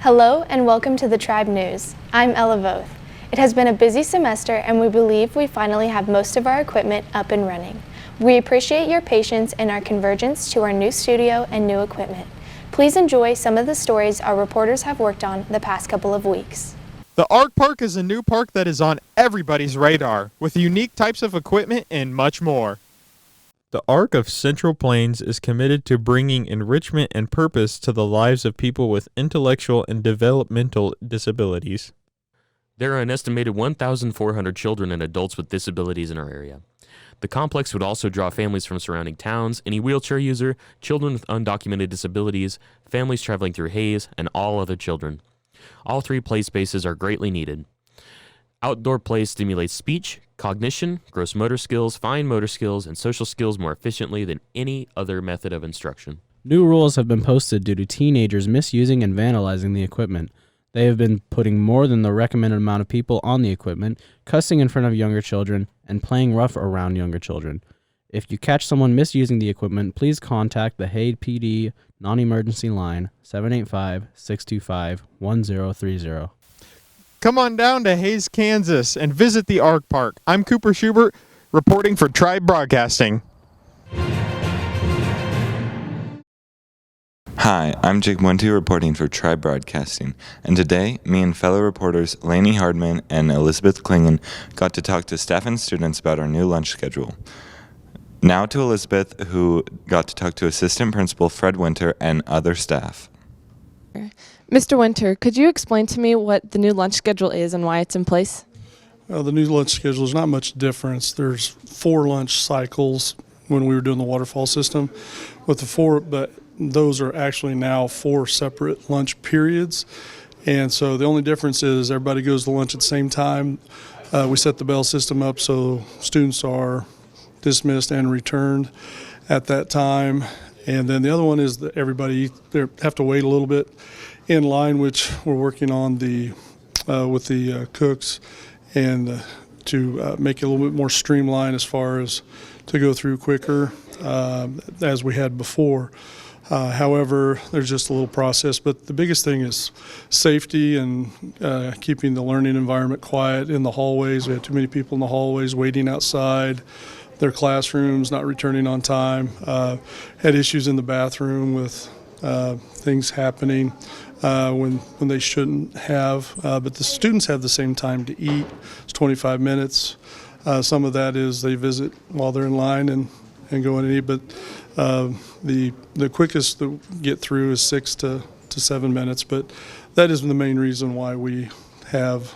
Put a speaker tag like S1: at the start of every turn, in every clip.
S1: Hello and welcome to the Tribe News. I'm Ella Voth. It has been a busy semester and we believe we finally have most of our equipment up and running. We appreciate your patience in our convergence to our new studio and new equipment. Please enjoy some of the stories our reporters have worked on the past couple of weeks.
S2: The Arc Park is a new park that is on everybody's radar, with unique types of equipment and much more. The Arc of Central Plains is committed to bringing enrichment and purpose to the lives of people with intellectual and developmental disabilities.
S3: There are an estimated 1,400 children and adults with disabilities in our area. The complex would also draw families from surrounding towns, any wheelchair user, children with undocumented disabilities, families traveling through Hays, and all other children. All three play spaces are greatly needed. Outdoor play stimulates speech, cognition, gross motor skills, fine motor skills, and social skills more efficiently than any other method of instruction.
S4: New rules have been posted due to teenagers misusing and vandalizing the equipment. They have been putting more than the recommended amount of people on the equipment, cussing in front of younger children, and playing rough around younger children. If you catch someone misusing the equipment, please contact the Hays PD non-emergency line 785-625-1030.
S2: Come on down to Hays, Kansas and visit the Arc Park. I'm Cooper Schubert, reporting for Tribe Broadcasting.
S5: Hi, I'm Jake Monty reporting for Tribe Broadcasting, and today, me and fellow reporters Lainey Hardman and Elizabeth Klingen got to talk to staff and students about our new lunch schedule. Now to Elizabeth, who got to talk to Assistant Principal Fred Winter and other staff.
S6: Mr. Winter, could you explain to me what the new lunch schedule is and why it's in place?
S7: Well, the new lunch schedule is not much difference. There's 4 lunch cycles when we were doing the waterfall system with the 4, but those are actually now 4 separate lunch periods. And so the only difference is everybody goes to lunch at the same time. We set the bell system up so students are dismissed and returned at that time. And then the other one is that everybody they have to wait a little bit in line, which we're working on with the cooks and to make it a little bit more streamlined as far as to go through quicker as we had before. However, there's just a little process, but the biggest thing is safety and keeping the learning environment quiet in the hallways. We had too many people in the hallways waiting outside their classrooms, not returning on time. Had issues in the bathroom with things happening when they shouldn't have. But the students have the same time to eat. It's 25 minutes. Some of that is they visit while they're in line and go in and eat. But the quickest to get through is 6 to 7 minutes. But that is the main reason why we have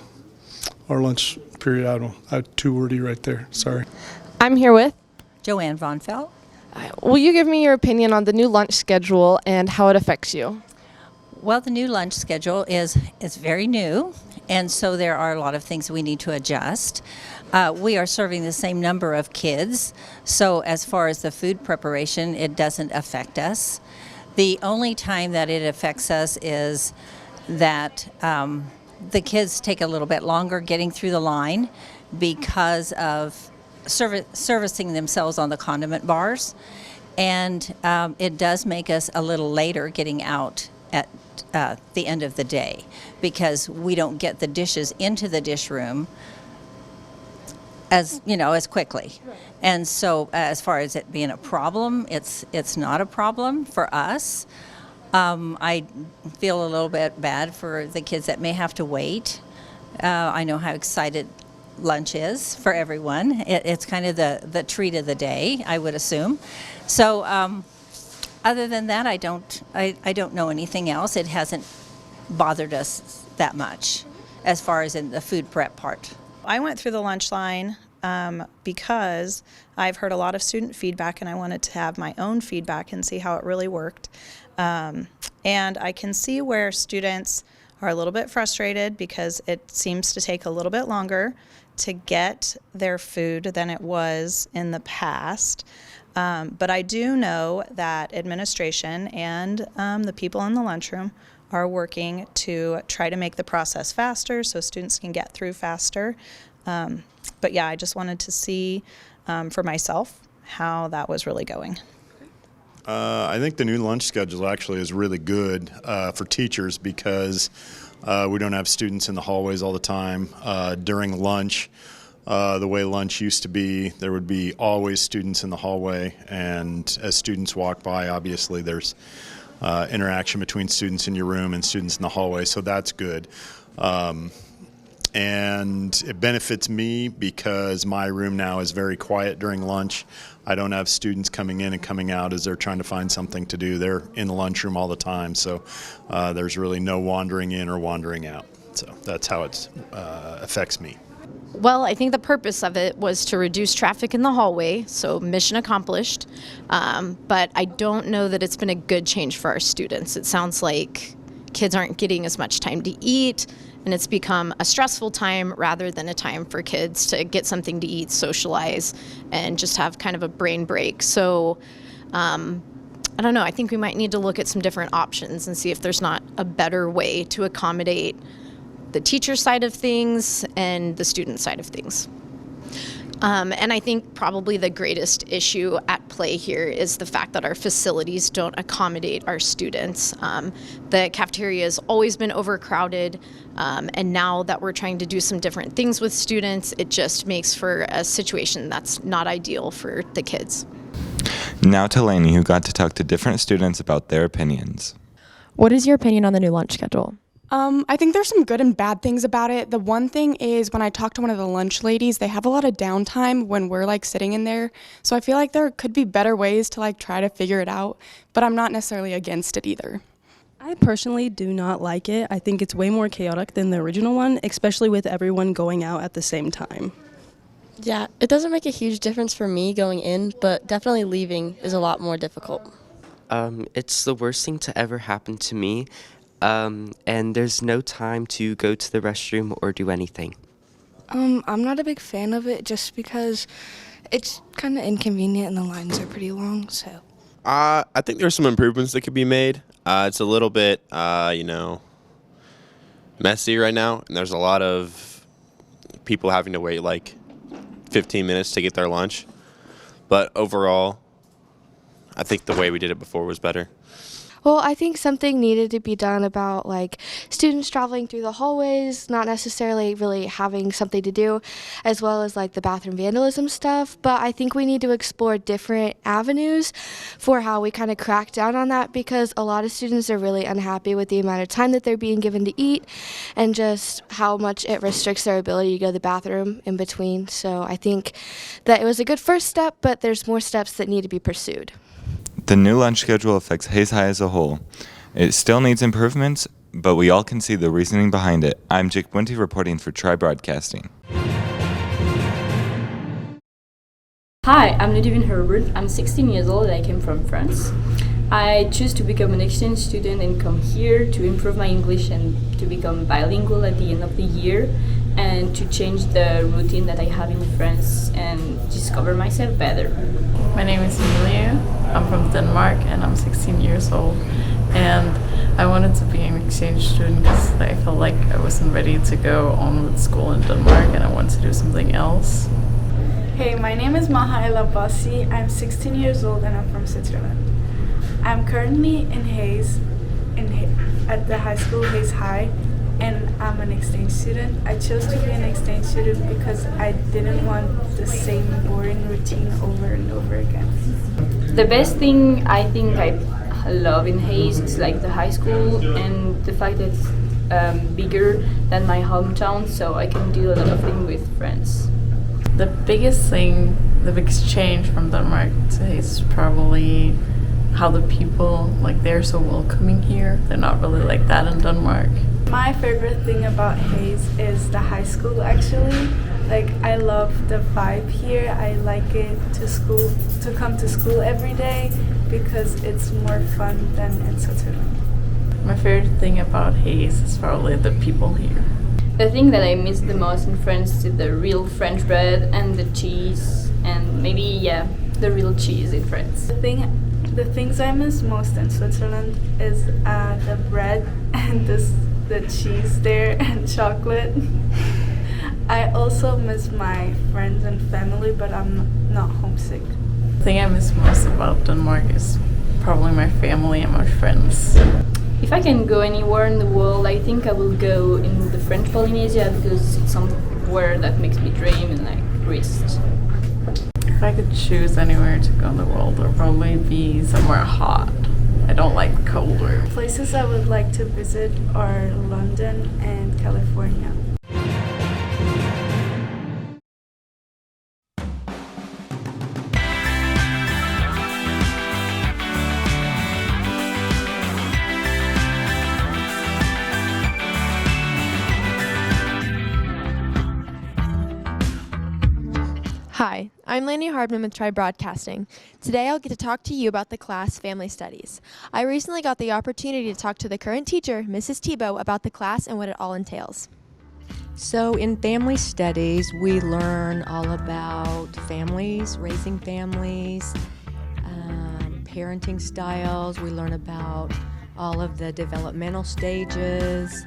S7: our lunch period. I'm too wordy right there. Sorry.
S6: I'm here with
S8: Joanne Von Felt.
S6: Will you give me your opinion on the new lunch schedule and how it affects you?
S8: Well, the new lunch schedule is very new, and so there are a lot of things we need to adjust. We are serving the same number of kids, so as far as the food preparation, it doesn't affect us. The only time that it affects us is that the kids take a little bit longer getting through the line because of servicing themselves on the condiment bars, and it does make us a little later getting out at the end of the day because we don't get the dishes into the dish room as quickly. Right. And so as far as it being a problem, it's not a problem for us. I feel a little bit bad for the kids that may have to wait. I know how excited lunch is for everyone. It's kind of the treat of the day, I would assume. So other than that, I don't know anything else. It hasn't bothered us that much as far as in the food prep part.
S9: I went through the lunch line because I've heard a lot of student feedback and I wanted to have my own feedback and see how it really worked. And I can see where students are a little bit frustrated because it seems to take a little bit longer to get their food than it was in the past. But I do know that administration and the people in the lunchroom are working to try to make the process faster so students can get through faster. But yeah, I just wanted to see for myself how that was really going.
S10: I think the new lunch schedule actually is really good for teachers because we don't have students in the hallways all the time. During lunch, the way lunch used to be, there would be always students in the hallway, and as students walk by, obviously there's interaction between students in your room and students in the hallway, so that's good. And it benefits me because my room now is very quiet during lunch. I don't have students coming in and coming out as they're trying to find something to do. They're in the lunchroom all the time, so there's really no wandering in or wandering out. So that's how it affects me.
S11: Well, I think the purpose of it was to reduce traffic in the hallway, so mission accomplished. But I don't know that it's been a good change for our students. It sounds like kids aren't getting as much time to eat, and it's become a stressful time rather than a time for kids to get something to eat, socialize, and just have kind of a brain break. So I don't know, I think we might need to look at some different options and see if there's not a better way to accommodate the teacher side of things and the student side of things. And I think probably the greatest issue at play here is the fact that our facilities don't accommodate our students. The cafeteria has always been overcrowded, and now that we're trying to do some different things with students, it just makes for a situation that's not ideal for the kids.
S5: Now to Lainey, who got to talk to different students about their opinions.
S12: What is your opinion on the new lunch schedule?
S13: I think there's some good and bad things about it. The one thing is when I talked to one of the lunch ladies, they have a lot of downtime when we're like sitting in there. So I feel like there could be better ways to like try to figure it out, but I'm not necessarily against it either.
S14: I personally do not like it. I think it's way more chaotic than the original one, especially with everyone going out at the same time.
S12: Yeah, it doesn't make a huge difference for me going in, but definitely leaving is a lot more difficult.
S15: It's the worst thing to ever happen to me. And there's no time to go to the restroom or do anything.
S16: I'm not a big fan of it just because it's kind of inconvenient and the lines are pretty long, so.
S17: I think there's some improvements that could be made. It's a little bit, messy right now, and there's a lot of people having to wait like 15 minutes to get their lunch. But overall, I think the way we did it before was better.
S16: Well, I think something needed to be done about like students traveling through the hallways, not necessarily really having something to do, as well as like the bathroom vandalism stuff. But I think we need to explore different avenues for how we kind of crack down on that, because a lot of students are really unhappy with the amount of time that they're being given to eat and just how much it restricts their ability to go to the bathroom in between. So I think that it was a good first step, but there's more steps that need to be pursued.
S5: The new lunch schedule affects Hayes High as a whole. It still needs improvements, but we all can see the reasoning behind it. I'm Jake Buenty reporting for Tri Broadcasting.
S18: Hi, I'm Ludivine Herbert. I'm 16 years old and I came from France. I choose to become an exchange student and come here to improve my English and to become bilingual at the end of the year, and to change the routine that I have in France and discover myself better.
S19: My name is Emilia. I'm from Denmark and I'm 16 years old. And I wanted to be an exchange student because I felt like I wasn't ready to go on with school in Denmark and I wanted to do something else.
S20: Hey, my name is Maha El Abbasi. I'm 16 years old and I'm from Switzerland. I'm currently in Hayes, at the high school Hayes High, and I'm an exchange student. I chose to be an exchange student because I didn't want the same boring routine over and over again.
S18: The best thing I think I love in Hayes is like the high school and the fact that it's bigger than my hometown, so I can do a lot of things with friends.
S19: The biggest thing, the biggest change from Denmark to Hayes is probably how the people, like they're so welcoming here. They're not really like that in Denmark.
S20: My favorite thing about Hayes is the high school actually. Like I love the vibe here. I like it to come to school every day because it's more fun than in Switzerland.
S19: My favorite thing about Hayes is probably the people here.
S18: The thing that I miss the most in France is the real French bread and the cheese, and maybe the real cheese in France.
S20: The things I miss most in Switzerland is the bread and the cheese there and chocolate. I also miss my friends and family, but I'm not homesick.
S19: The thing I miss most about Denmark is Probably my family and my friends.
S18: If I can go anywhere in the world, I think I will go in the French Polynesia because it's somewhere that makes me dream and like rest.
S19: If I could choose anywhere to go in the world, it would probably be somewhere hot. I don't like colder.
S20: Places I would like to visit are London and California.
S21: Hi, I'm Laney Hardman with Tribe Broadcasting. Today I'll get to talk to you about the class Family Studies. I recently got the opportunity to talk to the current teacher, Mrs. Tebow, about the class and what it all entails.
S22: So in Family Studies, we learn all about families, raising families, parenting styles. We learn about all of the developmental stages,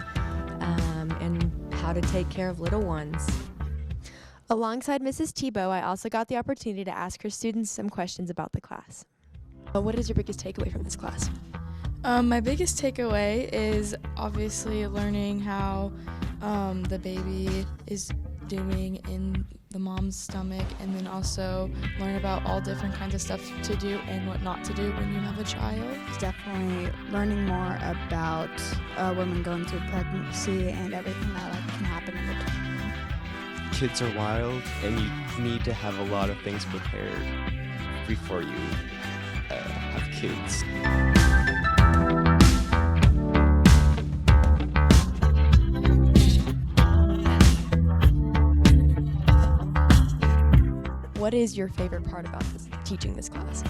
S22: and how to take care of little ones.
S21: Alongside Mrs. Tebow, I also got the opportunity to ask her students some questions about the class. What is your biggest takeaway from this class?
S13: My biggest takeaway is obviously learning how the baby is doing in the mom's stomach, and then also learn about all different kinds of stuff to do and what not to do when you have a child.
S23: Definitely learning more about women going through pregnancy and everything that can happen in between.
S24: Kids are wild, and you need to have a lot of things prepared before you have kids.
S21: What is your favorite part about teaching this class?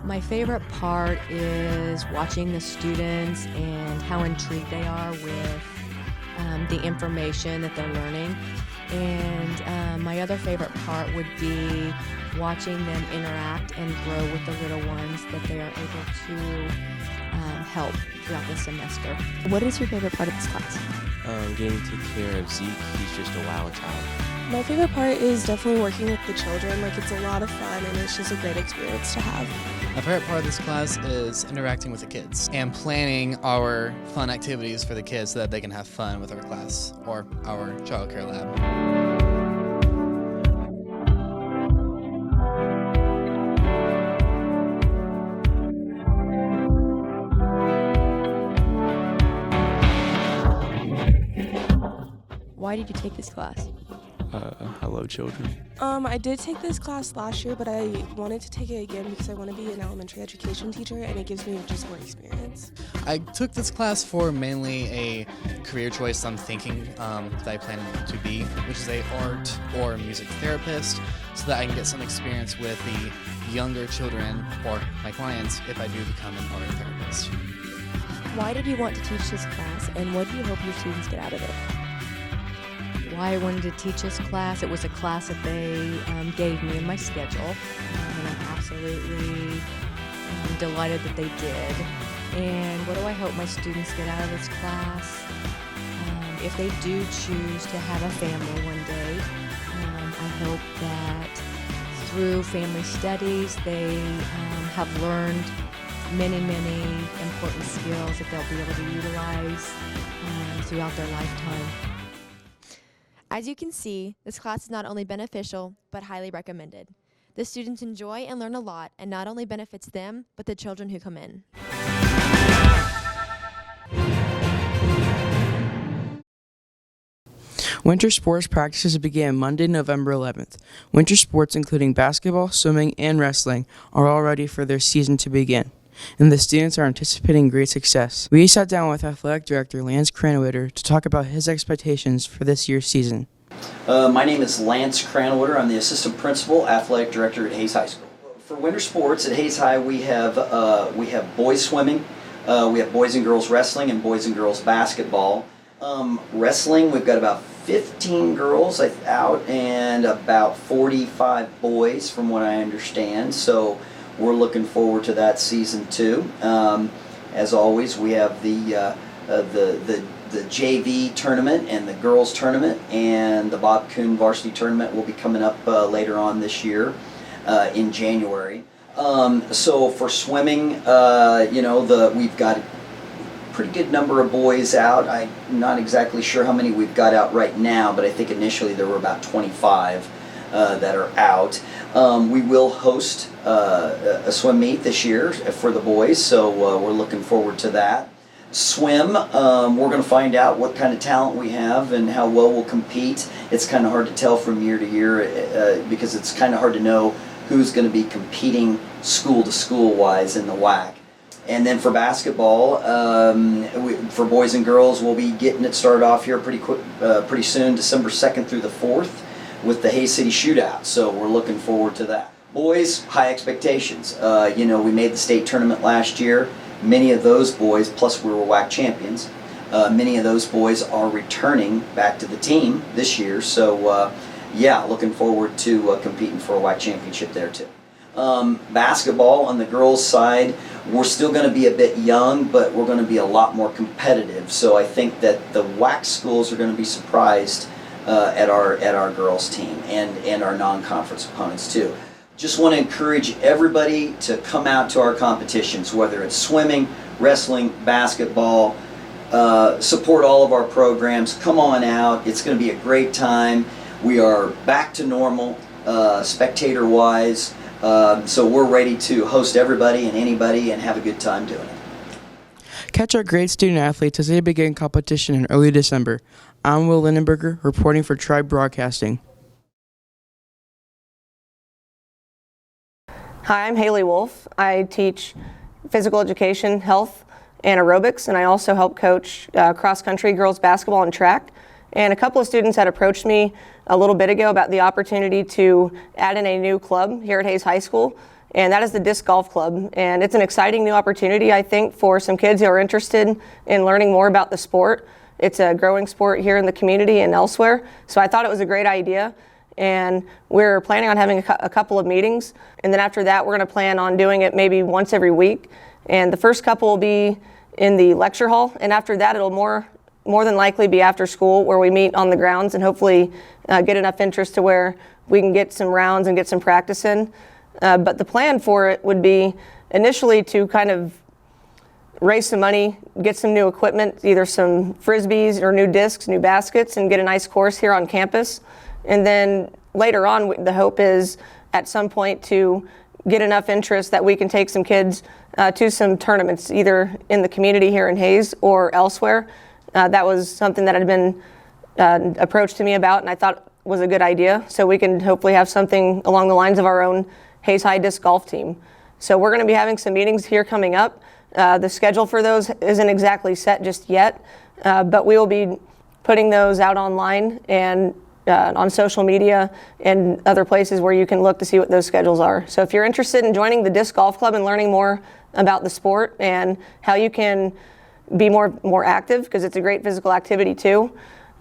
S22: My favorite part is watching the students and how intrigued they are with the information that they're learning. And my other favorite part would be watching them interact and grow with the little ones that they are able to help throughout the semester.
S21: What is your favorite part of this class?
S24: Getting to take care of Zeke. He's just a wild child.
S25: My favorite part is definitely working with the children. Like, it's a lot of fun and it's just a great experience to have.
S26: My favorite part of this class is interacting with the kids and planning our fun activities for the kids so that they can have fun with our class or our childcare lab.
S21: Why did you take this class?
S24: I love children.
S25: I did take this class last year, but I wanted to take it again because I want to be an elementary education teacher and it gives me just more experience.
S26: I took this class for mainly a career choice I'm thinking that I plan to be, which is a art or music therapist, so that I can get some experience with the younger children or my clients if I do become an art therapist.
S21: Why did you want to teach this class, and what do you hope your students get out of it?
S22: Why I wanted to teach this class, it was a class that they gave me in my schedule, and I'm absolutely delighted that they did. And what do I hope my students get out of this class? If they do choose to have a family one day, I hope that through family studies they have learned many, many important skills that they'll be able to utilize throughout their lifetime.
S21: As you can see, this class is not only beneficial, but highly recommended. The students enjoy and learn a lot, and not only benefits them, but the children who come in.
S27: Winter sports practices began Monday, November 11th. Winter sports, including basketball, swimming, and wrestling, are all ready for their season to begin, and the students are anticipating great success. We sat down with Athletic Director Lance Cranwitter to talk about his expectations for this year's season.
S28: My name is Lance Cranwitter. I'm the Assistant Principal, Athletic Director at Hayes High School. For winter sports at Hayes High, we have boys swimming, we have boys and girls wrestling, and boys and girls basketball. Wrestling, we've got about 15 girls out and about 45 boys, from what I understand. So we're looking forward to that season too. As always, we have the JV tournament and the girls tournament, and the Bob Kuhn varsity tournament will be coming up later on this year in January. So for swimming, we've got a pretty good number of boys out. I'm not exactly sure how many we've got out right now, but I think initially there were about 25 that are out. We will host a swim meet this year for the boys, so we're looking forward to that. Swim, we're going to find out what kind of talent we have and how well we'll compete. It's kind of hard to tell from year to year because it's kind of hard to know who's going to be competing school to school wise in the WAC. And then for basketball, for boys and girls, we'll be getting it started off here pretty soon, December 2nd through the 4th, with the Hays City Shootout. So we're looking forward to that. Boys, high expectations. We made the state tournament last year. Many of those boys, plus we were WAC champions, many of those boys are returning back to the team this year. So looking forward to competing for a WAC championship there too. Basketball on the girls' side, we're still going to be a bit young, but we're going to be a lot more competitive. So I think that the WAC schools are going to be surprised at our girls' team and our non-conference opponents too. Just want to encourage everybody to come out to our competitions, whether it's swimming, wrestling, basketball. Support all of our programs. Come on out. It's going to be a great time. We are back to normal, spectator-wise. So we're ready to host everybody and anybody and have a good time doing it.
S27: Catch our great student athletes as they begin competition in early December. I'm Will Lindenberger, reporting for Tribe Broadcasting.
S1: Hi, I'm Haley Wolf. I teach physical education, health, and aerobics, and I also help coach cross-country girls basketball and track. And a couple of students had approached me a little bit ago about the opportunity to add in a new club here at Hays High School, and that is the Disc Golf Club. And it's an exciting new opportunity, I think, for some kids who are interested in learning more about the sport. It's a growing sport here in the community and elsewhere, so I thought it was a great idea. And we're planning on having a couple of meetings, and then after that we're going to plan on doing it maybe once every week. And the first couple will be in the lecture hall, and after that it'll more than likely be after school where we meet on the grounds and hopefully get enough interest to where we can get some rounds and get some practice in. But the plan for it would be initially to kind of raise some money, get some new equipment, either some frisbees or new discs, new baskets, and get a nice course here on campus. And then later on, the hope is at some point to get enough interest that we can take some kids to some tournaments, either in the community here in Hays or elsewhere. That was something that had been approached to me about and I thought was a good idea. So we can hopefully have something along the lines of our own Hays High disc golf team. So we're going to be having some meetings here coming up. The schedule for those isn't exactly set just yet, but we will be putting those out online and on social media and other places where you can look to see what those schedules are. So if you're interested in joining the Disc Golf Club and learning more about the sport and how you can be more active, because it's a great physical activity too,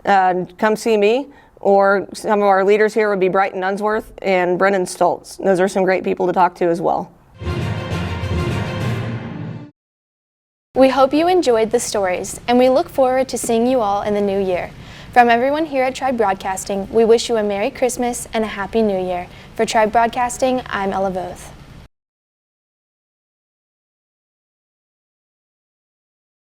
S1: come see me, or some of our leaders here would be Brighton Unsworth and Brennan Stoltz. Those are some great people to talk to as well.
S21: We hope you enjoyed the stories, and we look forward to seeing you all in the new year. From everyone here at Tribe Broadcasting, we wish you a Merry Christmas and a Happy New Year. For Tribe Broadcasting, I'm Ella Voth.